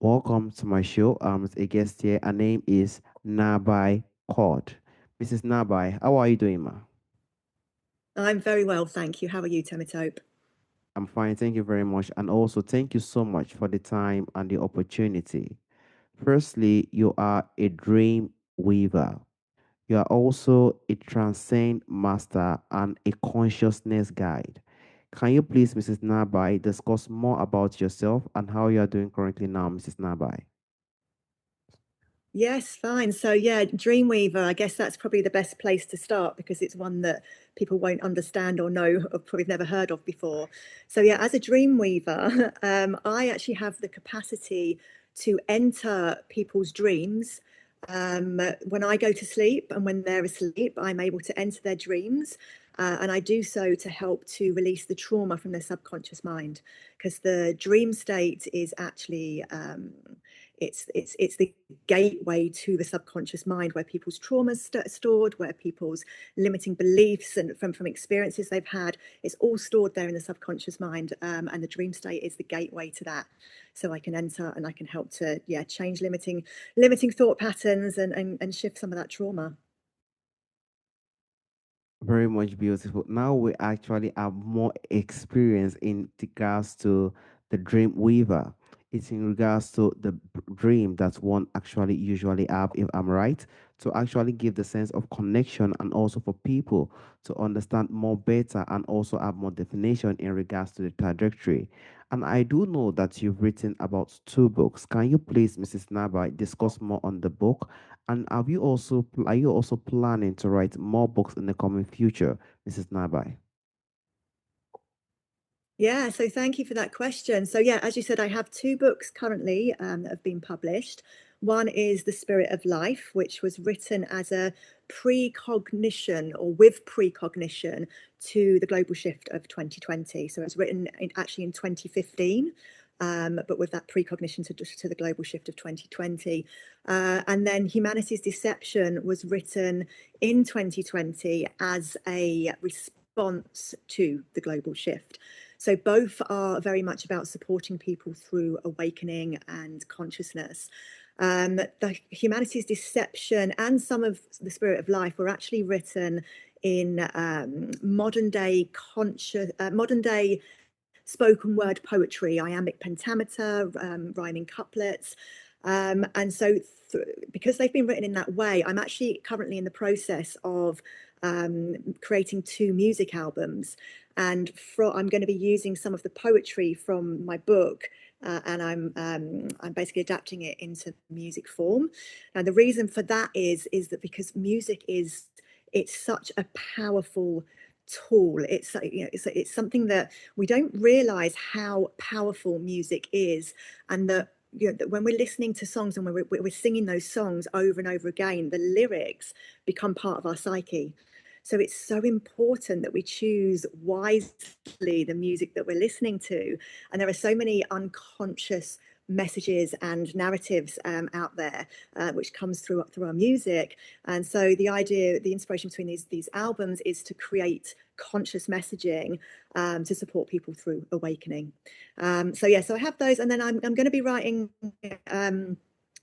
Welcome to my show. A guest here. Her name is Niaby Codd. Mrs. Niaby, how are you doing, ma? I'm very well, thank you. How are you, Temitope? I'm fine. Thank you very much. And also, thank you so much for the time and the opportunity. Firstly, you are a dream weaver. You are also a transcend master and a consciousness guide. Can you please, Mrs. Niaby, discuss more about yourself and how you are doing currently now, Mrs. Niaby? Yes, fine. So, yeah, Dreamweaver, I guess that's probably the best place to start because it's one that people won't understand or know or probably never heard of before. So, yeah, as a Dreamweaver, I actually have the capacity to enter people's dreams. When I go to sleep and when they're asleep, I'm able to enter their dreams. And I do so to help to release the trauma from their subconscious mind because the dream state is actually it's the gateway to the subconscious mind where people's traumas stored, where people's limiting beliefs and from experiences they've had. It's all stored there in the subconscious mind, and the dream state is the gateway to that. So I can enter and I can help to change limiting thought patterns and shift some of that trauma. Very much beautiful. Now we actually have more experience in regards to the dream weaver. It's in regards to the dream that one actually usually have, if I'm right, to actually give the sense of connection and also for people to understand more better and also have more definition in regards to the trajectory. And I do know that you've written about two books. Can you please, Mrs. Naba, discuss more on the book and are you also planning to write more books in the coming future, Mrs. Nabai? Yeah, so thank you for that question. So, yeah, as you said, I have two books currently that have been published. One is The Spirit of Life, which was written as a precognition or with precognition to the global shift of 2020. So, it was written actually in 2015. But with that precognition to the global shift of 2020. And then Humanity's Deception was written in 2020 as a response to the global shift. So both are very much about supporting people through awakening and consciousness. The Humanity's Deception and some of The Spirit of Life were actually written in modern day spoken word poetry, iambic pentameter, rhyming couplets. And so, because they've been written in that way, I'm actually currently in the process of creating two music albums. And I'm going to be using some of the poetry from my book. And I'm basically adapting it into music form. Now the reason for that is that because music is it's such a powerful tool. It's something that we don't realize how powerful music is, and that when we're listening to songs and when we're singing those songs over and over again, the lyrics become part of our psyche. So it's so important that we choose wisely the music that we're listening to. And there are so many unconscious messages and narratives out there, which comes through our music. And so the inspiration between these albums is to create conscious messaging to support people through awakening. So I have those, and then I'm going to be writing.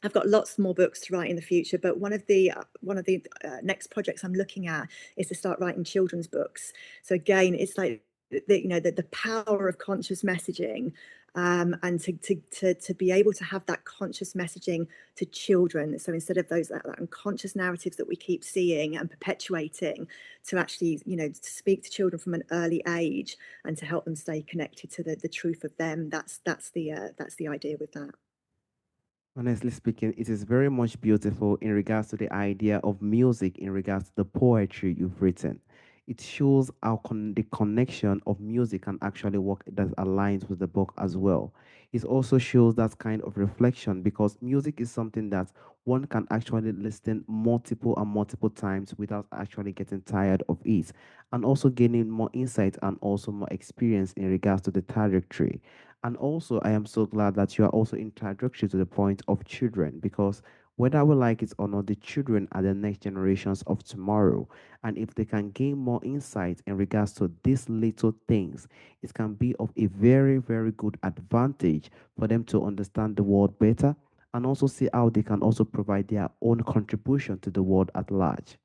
I've got lots more books to write in the future, but one of the next projects I'm looking at is to start writing children's books. So again, it's like the power of conscious messaging, and to be able to have that conscious messaging to children. So instead of those that unconscious narratives that we keep seeing and perpetuating, to actually to speak to children from an early age and to help them stay connected to the truth of them. That's the idea with that. Honestly speaking, it is very much beautiful in regards to the idea of music, in regards to the poetry you've written. It shows how the connection of music can actually work that aligns with the book as well. It also shows that kind of reflection because music is something that one can actually listen multiple and multiple times without actually getting tired of it, and also gaining more insight and also more experience in regards to the trajectory. And also, I am so glad that you are also introductory to the point of children because Whether we like it or not, the children are the next generations of tomorrow. And if they can gain more insight in regards to these little things, it can be of a very, very good advantage for them to understand the world better and also see how they can also provide their own contribution to the world at large.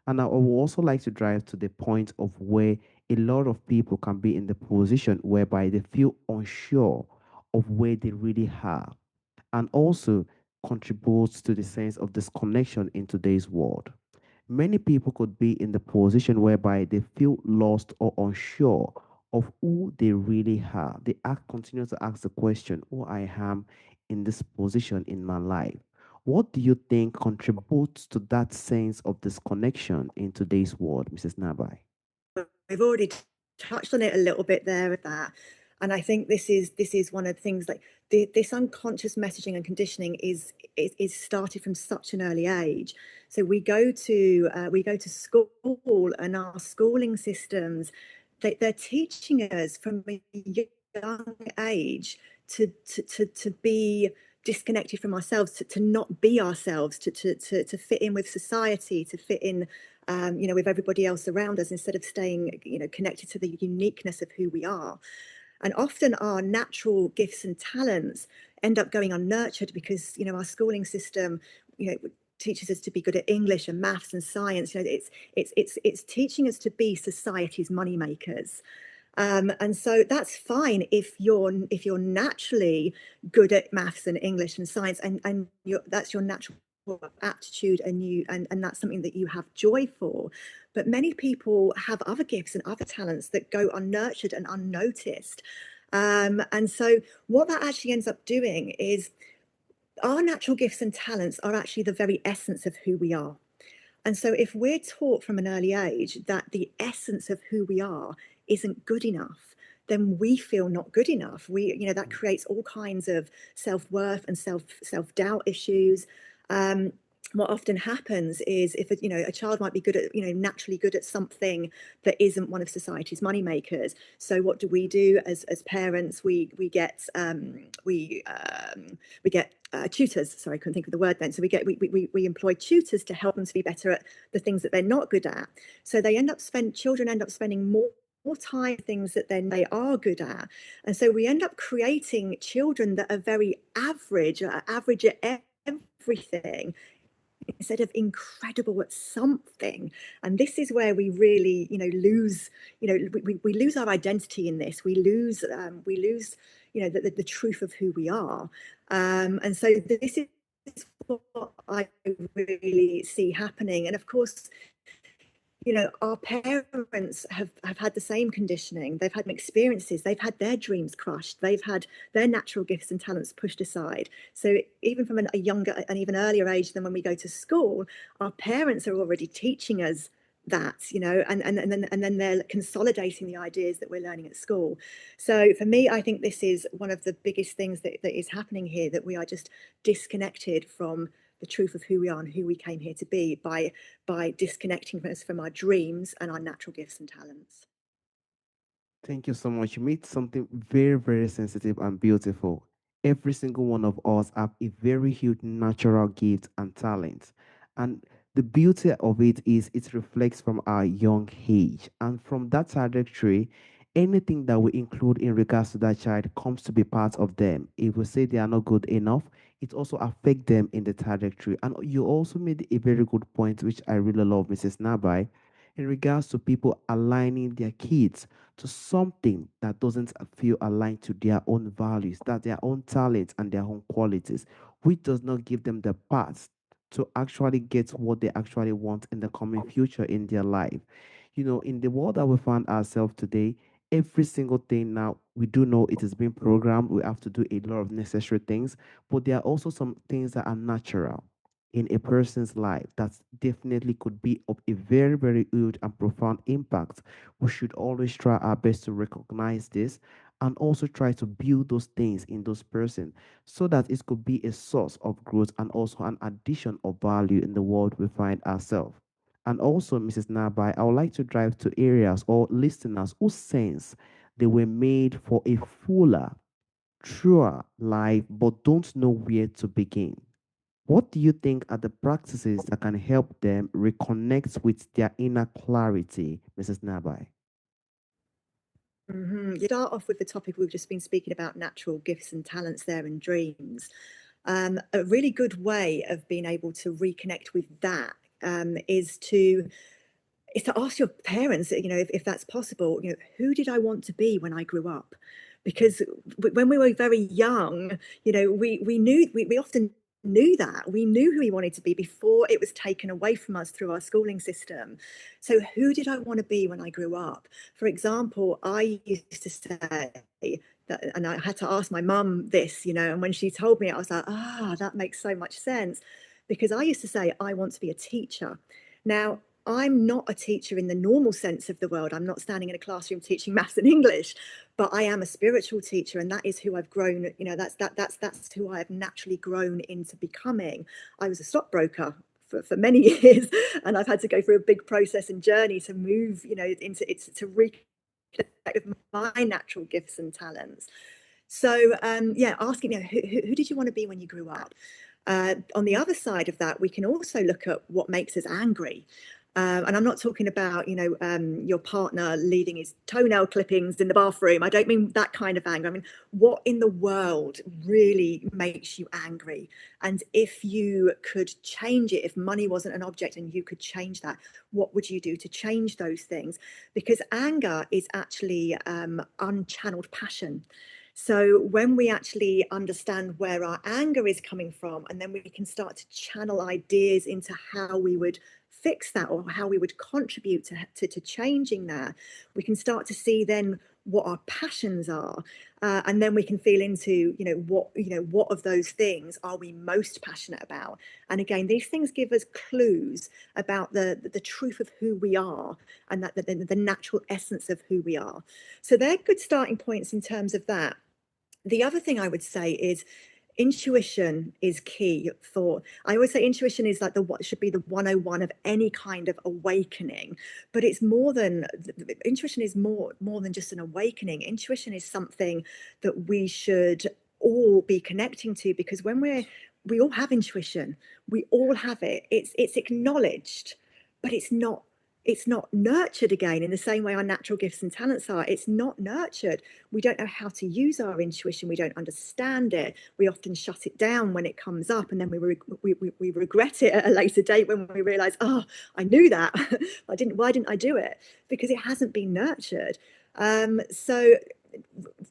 And I would also like to drive to the point of where a lot of people can be in the position whereby they feel unsure of where they really are and also contributes to the sense of disconnection in today's world. Many people could be in the position whereby they feel lost or unsure of who they really are. They continue to ask the question, who I am in this position in my life. What do you think contributes to that sense of disconnection in today's world, Mrs. Nabai? We've already touched on it a little bit there with that. And I think this is one of the things, like this unconscious messaging and conditioning is started from such an early age. So we go to school, and our schooling systems, they're teaching us from a young age to be disconnected from ourselves, to not be ourselves, to fit in with society, to fit in, with everybody else around us, instead of staying, connected to the uniqueness of who we are. And often our natural gifts and talents end up going unnurtured because, our schooling system, teaches us to be good at English and maths and science. It's teaching us to be society's money makers. And so that's fine if you're naturally good at maths and English and science, and that's your natural aptitude, and that's something that you have joy for. But many people have other gifts and other talents that go unnurtured and unnoticed. And so what that actually ends up doing is, our natural gifts and talents are actually the very essence of who we are. And so, if we're taught from an early age that the essence of who we are isn't good enough, then we feel not good enough. That creates all kinds of self worth and self doubt issues. What often happens is, if a child might be good at, naturally good at something that isn't one of society's money makers. So what do as parents? We get tutors. Sorry, I couldn't think of the word then. So we employ tutors to help them to be better at the things that they're not good at. So children end up spending more time things that then they are good at. And so we end up creating children that are very average, average at everything, instead of incredible at something. And this is where we really, lose, we lose our identity in this. We lose the truth of who we are. And so this is what I really see happening. And of course, our parents have had the same conditioning. They've had experiences. They've had their dreams crushed. They've had their natural gifts and talents pushed aside. So even from a younger and even earlier age than when we go to school, our parents are already teaching us that, and then they're consolidating the ideas that we're learning at school. So for me, I think this is one of the biggest things that is happening here, that we are just disconnected from the truth of who we are and who we came here to be, by disconnecting us from our dreams and our natural gifts and talents. Thank you so much. You made something very, very sensitive and beautiful. Every single one of us have a very huge natural gift and talent. And the beauty of it is it reflects from our young age. And from that trajectory, anything that we include in regards to that child comes to be part of them. If we say they are not good enough, it also affects them in the trajectory. And you also made a very good point, which I really love, Mrs. Nabai, in regards to people aligning their kids to something that doesn't feel aligned to their own values, that their own talents and their own qualities, which does not give them the path to actually get what they actually want in the coming future in their life. In the world that we find ourselves today, every single thing now, we do know it is being programmed. We have to do a lot of necessary things, but there are also some things that are natural in a person's life that definitely could be of a very, very huge and profound impact. We should always try our best to recognize this and also try to build those things in those person so that it could be a source of growth and also an addition of value in the world we find ourselves. And also, Mrs. Nabai, I would like to drive to areas or listeners who sense they were made for a fuller, truer life but don't know where to begin. What do you think are the practices that can help them reconnect with their inner clarity, Mrs. Nabai? You start off with the topic we've just been speaking about, natural gifts and talents there and dreams. A really good way of being able to reconnect with that is to ask your parents, if that's possible, who did I want to be when I grew up? Because when we were very young, we knew, we often knew that. We knew who we wanted to be before it was taken away from us through our schooling system. So who did I want to be when I grew up? For example, I used to say that, and I had to ask my mum this, and when she told me, I was like, that makes so much sense. Because I used to say, I want to be a teacher. Now, I'm not a teacher in the normal sense of the word. I'm not standing in a classroom teaching maths and English, but I am a spiritual teacher, and that is who I've grown. That's who I have naturally grown into becoming. I was a stockbroker for many years, and I've had to go through a big process and journey to move, into it's to reconnect with my natural gifts and talents. So yeah, asking, who did you want to be when you grew up? On the other side of that, we can also look at what makes us angry. And I'm not talking about, your partner leaving his toenail clippings in the bathroom. I don't mean that kind of anger. I mean, what in the world really makes you angry? And if you could change it, if money wasn't an object and you could change that, what would you do to change those things? Because anger is actually unchanneled passion. So when we actually understand where our anger is coming from, and then we can start to channel ideas into how we would fix that or how we would contribute to changing that, we can start to see then what our passions are, and then we can feel into what of those things are we most passionate about. And again, these things give us clues about the truth of who we are, and that the natural essence of who we are. So they're good starting points in terms of that. The other thing I would say is intuition is key. For I always say intuition is like the what should be the 101 of any kind of awakening, but it's more than intuition is more than just an awakening. Intuition is something that we should all be connecting to, because when we all have intuition, we all have it. It's acknowledged, but it's not nurtured again in the same way our natural gifts and talents are. It's not nurtured. We don't know how to use our intuition. We don't understand it. We often shut it down when it comes up, and then we regret it at a later date when we realize, I knew that. Why didn't I do it? Because it hasn't been nurtured. So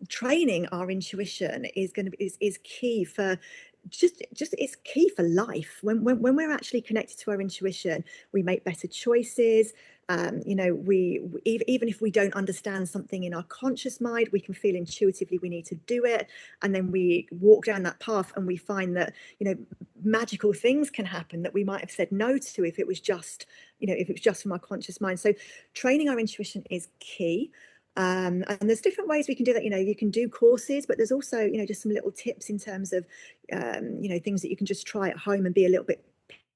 training our intuition is key for just it's key for life. When we're actually connected to our intuition, we make better choices. We even if we don't understand something in our conscious mind, we can feel intuitively we need to do it, and then we walk down that path and we find that magical things can happen that we might have said no to if it was just from our conscious mind. So training our intuition is key. And there's different ways we can do that. You can do courses, but there's also, just some little tips in terms of, things that you can just try at home and be a little bit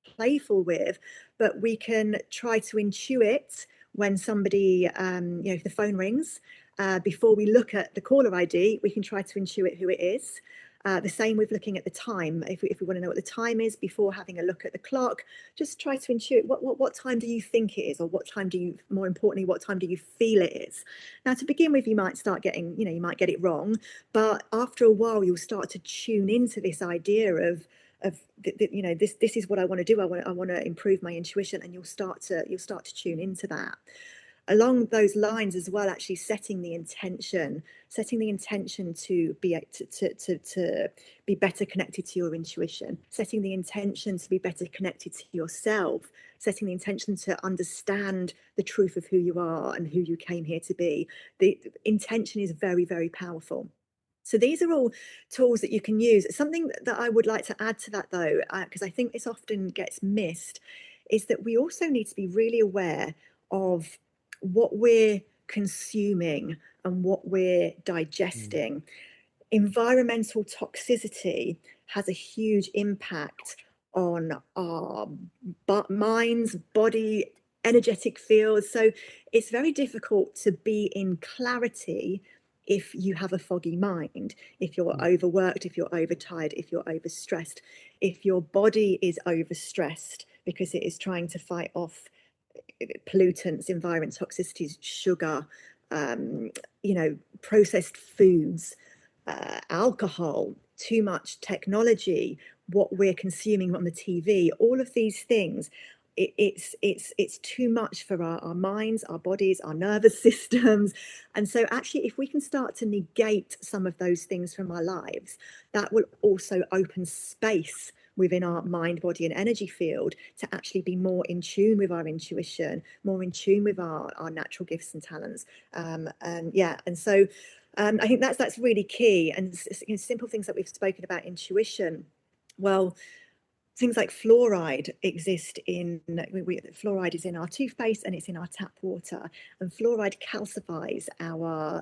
playful with. But we can try to intuit when somebody, if the phone rings, before we look at the caller ID, we can try to intuit who it is. The same with looking at the time. If we want to know what the time is before having a look at the clock, just try to intuit what time do you think it is, or more importantly, what time do you feel it is. Now, to begin with, you might start getting, you might get it wrong, but after a while, you'll start to tune into this idea of this is what I want to do. I want to improve my intuition, and you'll start to tune into that. Along those lines as well, actually setting the intention to be better connected to your intuition, setting the intention to be better connected to yourself, setting the intention to understand the truth of who you are and who you came here to be. The intention is very, very powerful. So these are all tools that you can use. Something that I would like to add to that, though, because I think this often gets missed, is that we also need to be really aware of what we're consuming and what we're Mm. digesting. Environmental toxicity has a huge impact on our minds, body, energetic fields. So it's very difficult to be in clarity if you have a foggy mind, if you're overworked, if you're overtired, if you're overstressed, if your body is overstressed because it is trying to fight off pollutants, environment toxicities, sugar, processed foods, alcohol, too much technology, what we're consuming on the TV, all of these things. It's too much for our minds, our bodies, our nervous systems. And so actually, if we can start to negate some of those things from our lives, that will also open space within our mind, body, and energy field to actually be more in tune with our intuition, more in tune with our natural gifts and talents. And so I think that's really key. And simple things that we've spoken about, intuition. Well, things like fluoride exist in fluoride is in our toothpaste and it's in our tap water, and fluoride calcifies our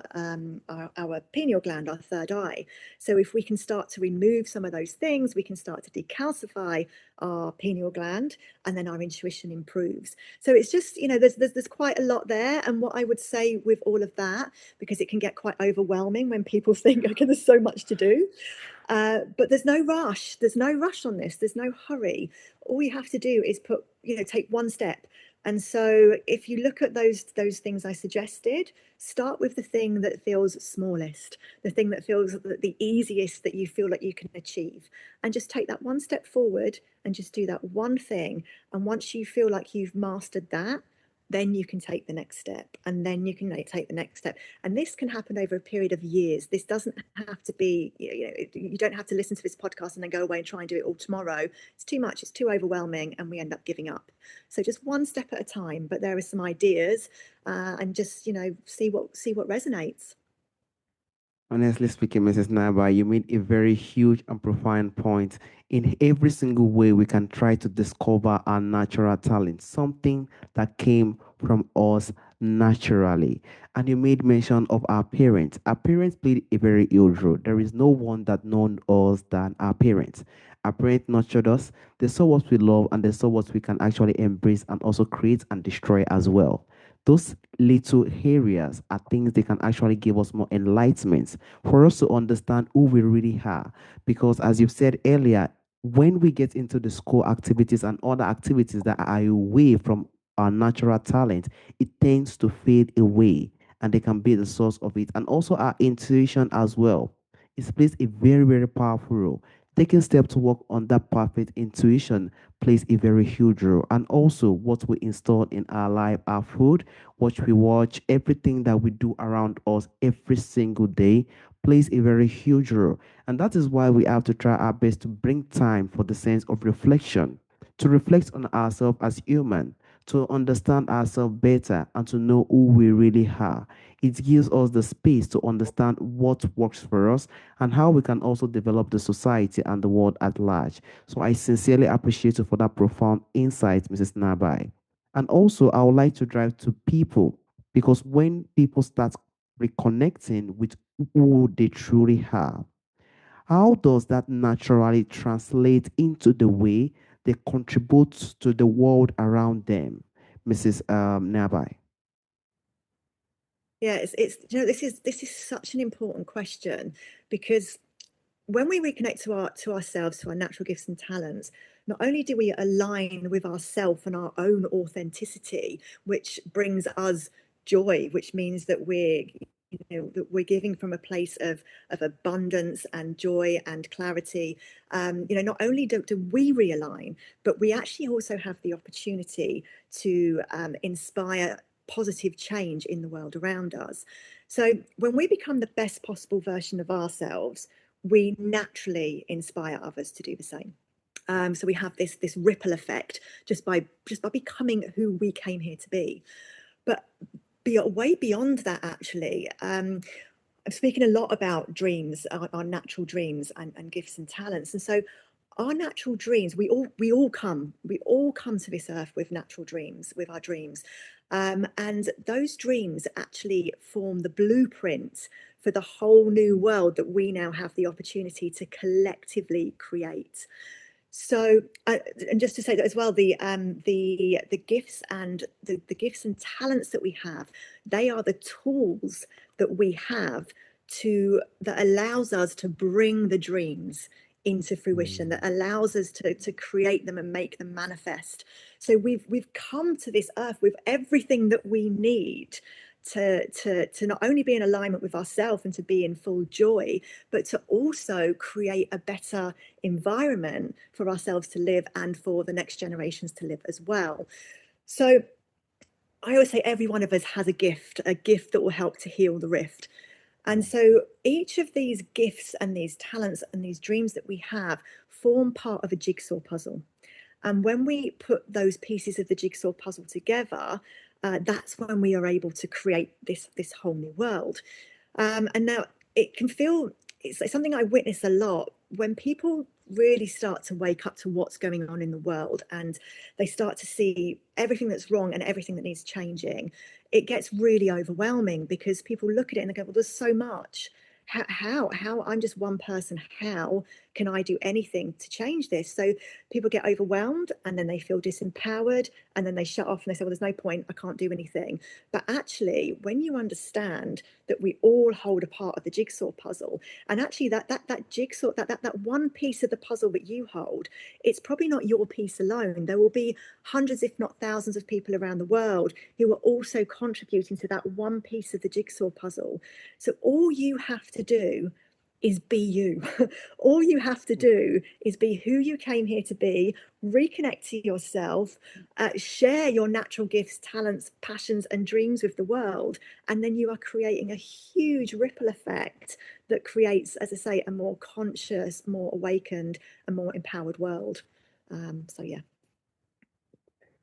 pineal gland, our third eye. So if we can start to remove some of those things, we can start to decalcify our pineal gland, and then our intuition improves. So it's just, there's quite a lot there. And what I would say with all of that, because it can get quite overwhelming when people think, okay, there's so much to do. But there's no rush. There's no rush on this. There's no hurry. All you have to do is take one step. And so if you look at those things I suggested, start with the thing that feels smallest, the thing that feels the easiest that you feel like you can achieve. And just take that one step forward and just do that one thing. And once you feel like you've mastered that, then you can take the next step, and then you can take the next step. And this can happen over a period of years. This doesn't have to be, you don't have to listen to this podcast and then go away and try and do it all tomorrow. It's too much, it's too overwhelming, and we end up giving up. So just one step at a time, but there are some ideas, and just, see what resonates. Honestly speaking, Mrs. Naba, you made a very huge and profound point. In every single way, we can try to discover our natural talent, something that came from us naturally. And you made mention of our parents. Our parents played a very huge role. There is no one that known us than our parents. Our parents nurtured us. They saw what we love and they saw what we can actually embrace and also create and destroy as well. Those little areas are things they can actually give us more enlightenment for us to understand who we really are. Because as you've said earlier, when we get into the school activities and other activities that are away from our natural talent, it tends to fade away and they can be the source of it. And also our intuition as well. It plays a very, very powerful role. Taking steps to work on that perfect intuition plays a very huge role. And also what we install in our life, our food, what we watch, everything that we do around us every single day plays a very huge role. And that is why we have to try our best to bring time for the sense of reflection, to reflect on ourselves as human, to understand ourselves better and to know who we really are. It gives us the space to understand what works for us and how we can also develop the society and the world at large. So I sincerely appreciate you for that profound insight, Mrs. Nabai. And also, I would like to drive to people because when people start reconnecting with who they truly are, how does that naturally translate into the way they contribute to the world around them, Mrs. Nabai? Yeah, it's this is such an important question, because when we reconnect to ourselves, to our natural gifts and talents, not only do we align with ourself and our own authenticity, which brings us joy, which means that we're giving from a place of abundance and joy and clarity. Not only do we realign, but we actually also have the opportunity to inspire positive change in the world around us. So when we become the best possible version of ourselves, we naturally inspire others to do the same. So we have this ripple effect just by becoming who we came here to be. But way beyond that, actually, I'm speaking a lot about dreams, our natural dreams and gifts and talents. And so our natural dreams, we all come to this earth with natural dreams, with our dreams. And those dreams actually form the blueprint for the whole new world that we now have the opportunity to collectively create. So, and just to say that as well, the gifts and the gifts and talents that we have, they are the tools that we have that allows us to bring the dreams into fruition, that allows us to create them and make them manifest. So we've come to this earth with everything that we need to not only be in alignment with ourselves and to be in full joy, but to also create a better environment for ourselves to live and for the next generations to live as well. So I always say every one of us has a gift that will help to heal the rift. And so each of these gifts and these talents and these dreams that we have form part of a jigsaw puzzle. And when we put those pieces of the jigsaw puzzle together, that's when we are able to create this whole new world. And now it can feel, it's something I witness a lot when people really start to wake up to what's going on in the world and they start to see everything that's wrong and everything that needs changing. It gets really overwhelming because people look at it and they go, well, there's so much. How I'm just one person. How can I do anything to change this? So people get overwhelmed and then they feel disempowered and then they shut off and they say, well, there's no point, I can't do anything. But actually, when you understand that we all hold a part of the jigsaw puzzle, and actually that jigsaw, that one piece of the puzzle that you hold, it's probably not your piece alone. There will be hundreds, if not thousands, of people around the world who are also contributing to that one piece of the jigsaw puzzle. So all you have to do is be you. All you have to do is be who you came here to be, reconnect to yourself, share your natural gifts, talents, passions, and dreams with the world. And then you are creating a huge ripple effect that creates, as I say, a more conscious, more awakened, and more empowered world. So, yeah.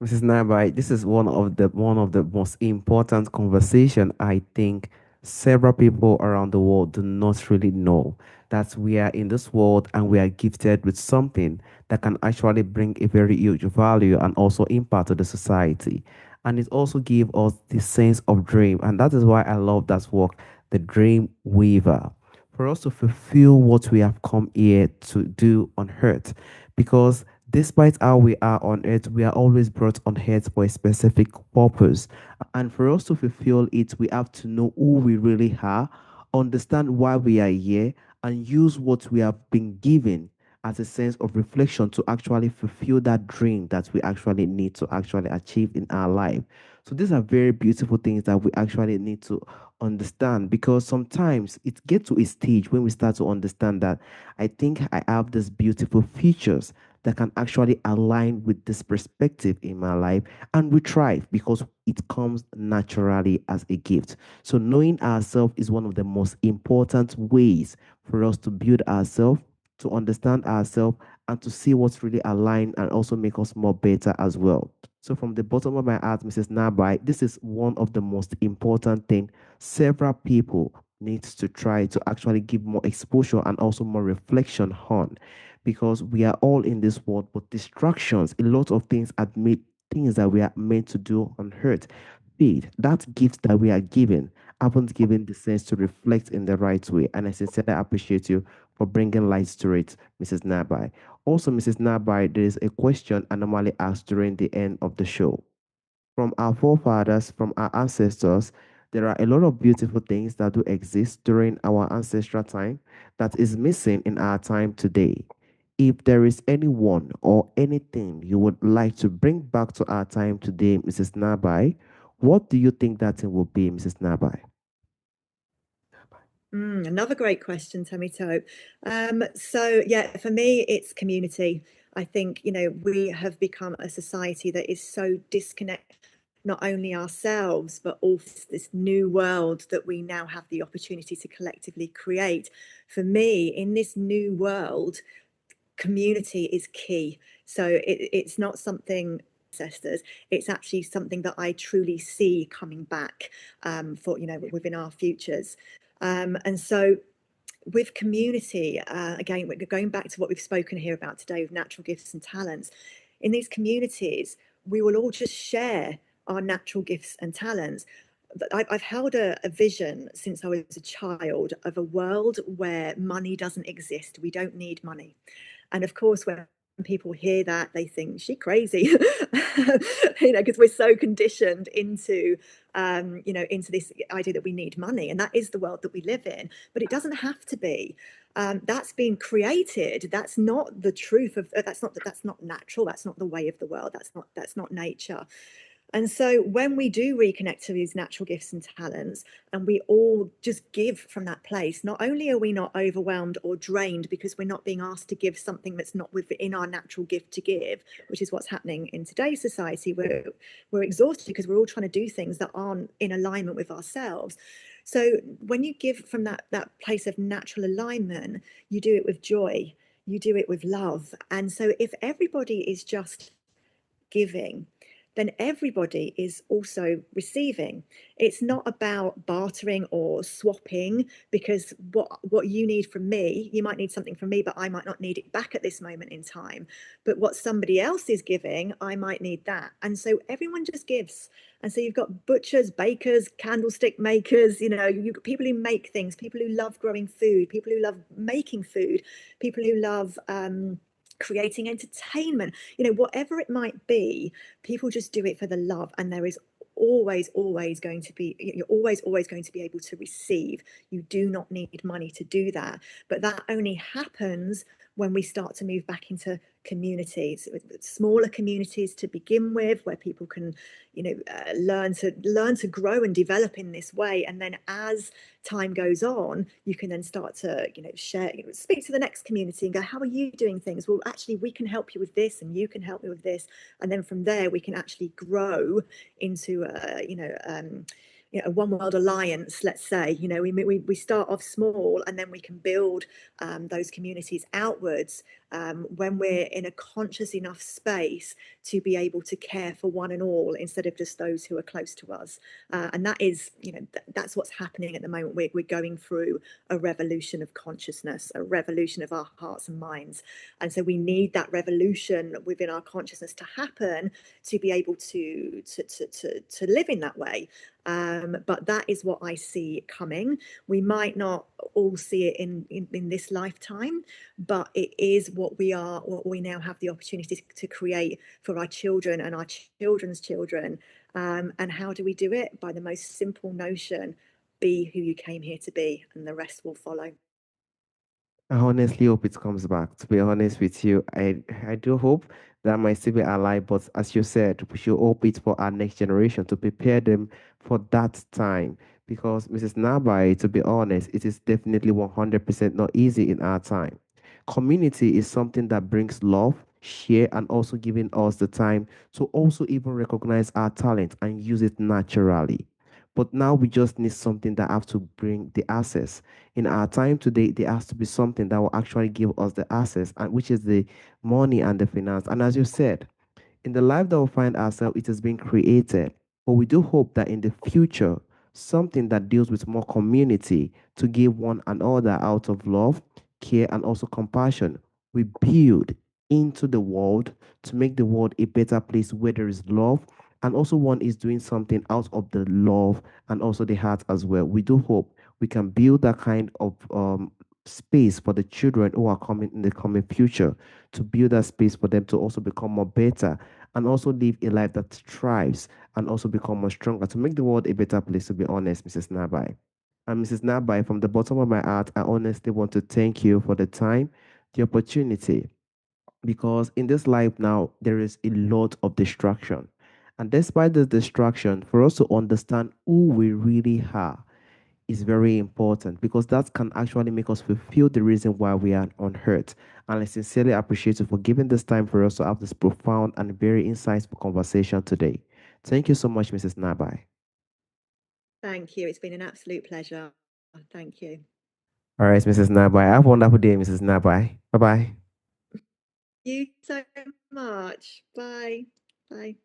Mrs. Nabai, this is one of the most important conversation I think several people around the world do not really know that we are in this world and we are gifted with something that can actually bring a very huge value and also impact to the society. And it also gives us the sense of dream. And that is why I love that work, the dream weaver. For us to fulfill what we have come here to do on earth. Because despite how we are on earth, we are always brought on earth for a specific purpose. And for us to fulfill it, we have to know who we really are, understand why we are here, and use what we have been given as a sense of reflection to actually fulfill that dream that we actually need to actually achieve in our life. So these are very beautiful things that we actually need to understand, because sometimes it gets to a stage when we start to understand that I think I have these beautiful features that can actually align with this perspective in my life, and we thrive because it comes naturally as a gift. So knowing ourselves is one of the most important ways for us to build ourselves, to understand ourselves, and to see what's really aligned and also make us more better as well. So from the bottom of my heart, Mrs. Nabai, this is one of the most important thing several people needs to try to actually give more exposure and also more reflection on, because we are all in this world, but distractions, a lot of things admit things that we are meant to do on earth. Faith, that gift that we are given, haven't given the sense to reflect in the right way. And I sincerely appreciate you for bringing light to it, Mrs. Nabai. Also, Mrs. Nabai, there is a question I normally ask during the end of the show. From our forefathers, from our ancestors, there are a lot of beautiful things that do exist during our ancestral time that is missing in our time today. If there is anyone or anything you would like to bring back to our time today, Mrs. Nabai, what do you think that thing will be, Mrs. Nabai? Another great question, Tammy Toe. So yeah, for me, it's community. I think, we have become a society that is so disconnected, not only ourselves, but also this new world that we now have the opportunity to collectively create. For me, in this new world, community is key. So it's not something ancestors, it's actually something that I truly see coming back for within our futures. And so with community, again, we're going back to what we've spoken here about today with natural gifts and talents. In these communities, we will all just share our natural gifts and talents. I've held a vision since I was a child of a world where money doesn't exist. We don't need money. And of course, when people hear that, they think she's crazy. because we're so conditioned into into this idea that we need money, and that is the world that we live in. But it doesn't have to be. That's been created. That's not the truth of. That's not natural. That's not the way of the world. That's not nature. And so when we do reconnect to these natural gifts and talents, and we all just give from that place, not only are we not overwhelmed or drained because we're not being asked to give something that's not within our natural gift to give, which is what's happening in today's society. We're exhausted because we're all trying to do things that aren't in alignment with ourselves. So when you give from that place of natural alignment, you do it with joy, you do it with love. And so if everybody is just giving, then everybody is also receiving. It's not about bartering or swapping, because what you need from me, you might need something from me, but I might not need it back at this moment in time. But what somebody else is giving, I might need that. And so everyone just gives. And so you've got butchers, bakers, candlestick makers, you've got people who make things, people who love growing food, people who love making food, people who love creating entertainment, whatever it might be. People just do it for the love, and there is always going to be, you're always going to be able to receive. You do not need money to do that, but that only happens when we start to move back into communities, smaller communities to begin with, where people can learn to grow and develop in this way. And then as time goes on, you can then start to share, speak to the next community and go, how are you doing things? Well, actually, we can help you with this, and you can help me with this. And then from there we can actually grow into a one world alliance, let's say. We start off small, and then we can build those communities outwards, when we're in a conscious enough space to be able to care for one and all, instead of just those who are close to us. And that is, that's what's happening at the moment. We're going through a revolution of consciousness, a revolution of our hearts and minds. And so we need that revolution within our consciousness to happen, to be able to live in that way. But that is what I see coming. We might not all see it in this lifetime, but it is what we now have the opportunity to create for our children and our children's children. And how do we do it? By the most simple notion: be who you came here to be, and the rest will follow. I honestly hope it comes back. To be honest with you, I do hope that might still be alive. But as you said, we should hope it for our next generation to prepare them for that time. Because Mrs. Nabai, to be honest, it is definitely 100% not easy in our time. Community is something that brings love, share, and also giving us the time to also even recognize our talent and use it naturally. But now we just need something that have to bring the access. In our time today, there has to be something that will actually give us the access, and which is the money and the finance. And as you said, in the life that we find ourselves, it has been created. But we do hope that in the future, something that deals with more community to give one another out of love, care, and also compassion, we build into the world to make the world a better place where there is love. And also, one is doing something out of the love and also the heart as well. We do hope we can build that kind of space for the children who are coming in the coming future, to build that space for them to also become more better and also live a life that thrives and also become more stronger, to make the world a better place, to be honest, Mrs. Nabai. And Mrs. Nabai, from the bottom of my heart, I honestly want to thank you for the time, the opportunity, because in this life now, there is a lot of distraction. And despite the distraction, for us to understand who we really are is very important, because that can actually make us fulfill the reason why we are on earth. And I sincerely appreciate you for giving this time for us to have this profound and very insightful conversation today. Thank you so much, Mrs. Nabai. Thank you. It's been an absolute pleasure. Thank you. All right, Mrs. Nabai. Have a wonderful day, Mrs. Nabai. Bye bye. You so much. Bye. Bye.